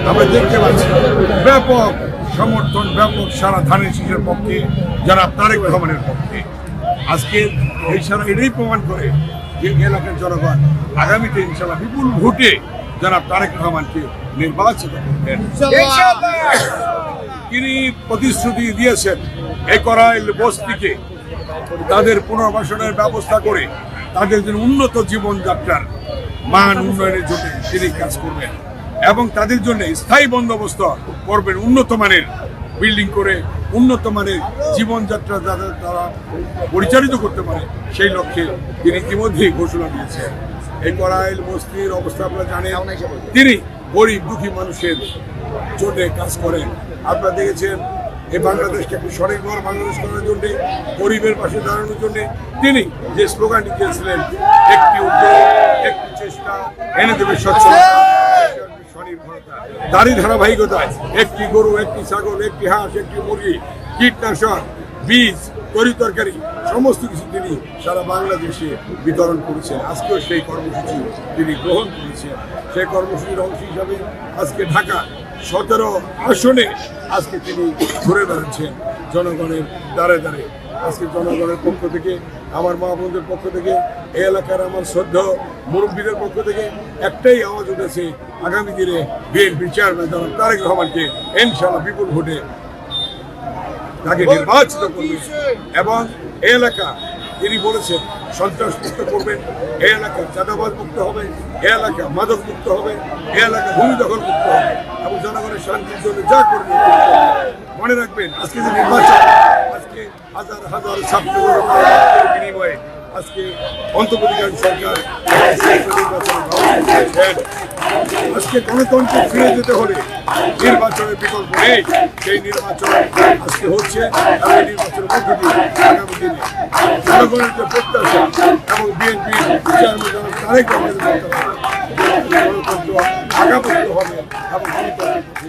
আমরা দেখতে পাচ্ছি ব্যাপক সমর্থন, ব্যাপক সারা ধানের শীষের পক্ষে, যারা তারেক রহমানের পক্ষে। আজকে এই সারা এটাই প্রমাণ করে যে এলাকার জনগণ আগামীতে ইনশাল্লাহ বিপুল ভোটে যারা তারেক রহমানকে নির্বাচিত করবেন। তিনি প্রতিশ্রুতি দিয়েছেন এই করাইল বস্তিকে তাদের পুনর্বাসনের ব্যবস্থা করে তাদের জন্য উন্নত জীবনযাত্রার মান উন্নয়নের জন্য তিনি কাজ করবেন এবং তাদের জন্য স্থায়ী বন্দোবস্ত করবেন, উন্নত মানের বিল্ডিং করে উন্নত মানের জীবনযাত্রা যাতে তারা পরিচালিত করতে পারে সেই লক্ষ্যে তিনি ইতিমধ্যেই ঘোষণা দিয়েছেন। এই করাইল বস্তির অবস্থা আপনারা জানেন, তিনি গরিব দুঃখী মানুষের জন্য কাজ করেন। আপনারা দেখেছেন এই বাংলাদেশকে একটি স্বনির্ভর বাংলাদেশ করার জন্য, গরিবের পাশে দাঁড়ানোর জন্য তিনি যে স্লোগানটি দিয়েছিলেন, একটি উদ্যোগ একটি চেষ্টা এনে দেবে স্বচ্ছতা স্বনির্ভরতা, তারই ধারাবাহিকতায় একটি গরু, একটি ছাগল, একটি হাঁস, একটি মুরগি, কীটনাশক, বীজ, তরি তরকারি সমস্ত কিছু তিনি সারা বাংলাদেশে বিতরণ করেছেন। আজকেও সেই কর্মসূচি তিনি গ্রহণ করেছেন। সেই কর্মসূচির অংশ হিসাবে আজকে ঢাকা 17 আসনে আজকে তিনি ঘুরে বেড়াচ্ছেন জনগণের দ্বারে দ্বারে। আজকে জনগণের পক্ষ থেকে, আমার মা বোনদের পক্ষ থেকে, এই এলাকার আমার শ্রদ্ধা মুরব্বীদের পক্ষ থেকে একটাই আওয়াজ উঠেছে, আগামী দিনে বিএনপি চেয়ারম্যান জনাব তারেক রহমানকে ইনশাআল্লাহ বিপুল ভোটে তাকে নির্বাচিত করবে এবং এই এলাকা তিনি বলেছেন সন্ত্রাস মুক্ত করবেন, এই এলাকা চাঁদাবাজ মুক্ত হবে, এই এলাকা মাদক মুক্ত হবে, এই এলাকা ভূমি দখল মুক্ত হবে এবং জনগণের শান্তির জন্য যা করবে। মনে রাখবেন আজকে যে নির্বাচন, আজকে হাজার হাজার ছাত্রের বিনিময়ে আজকে অন্তর্বর্তীকালীন সরকার আজকে গণতন্ত্র ফিরে যেতে হলে নির্বাচনের বিকল্প নেই। সেই নির্বাচন আজকে হচ্ছে এবং এই নির্বাচনের মধ্য দিয়ে আগামী দিনে জনগণের যে প্রত্যাশা এবং বিএনপি চেয়ারম্যান জনাব তারেক রহমানের গণতন্ত্র আগামুক্ত হবে এবং গণতন্ত্রের পথে।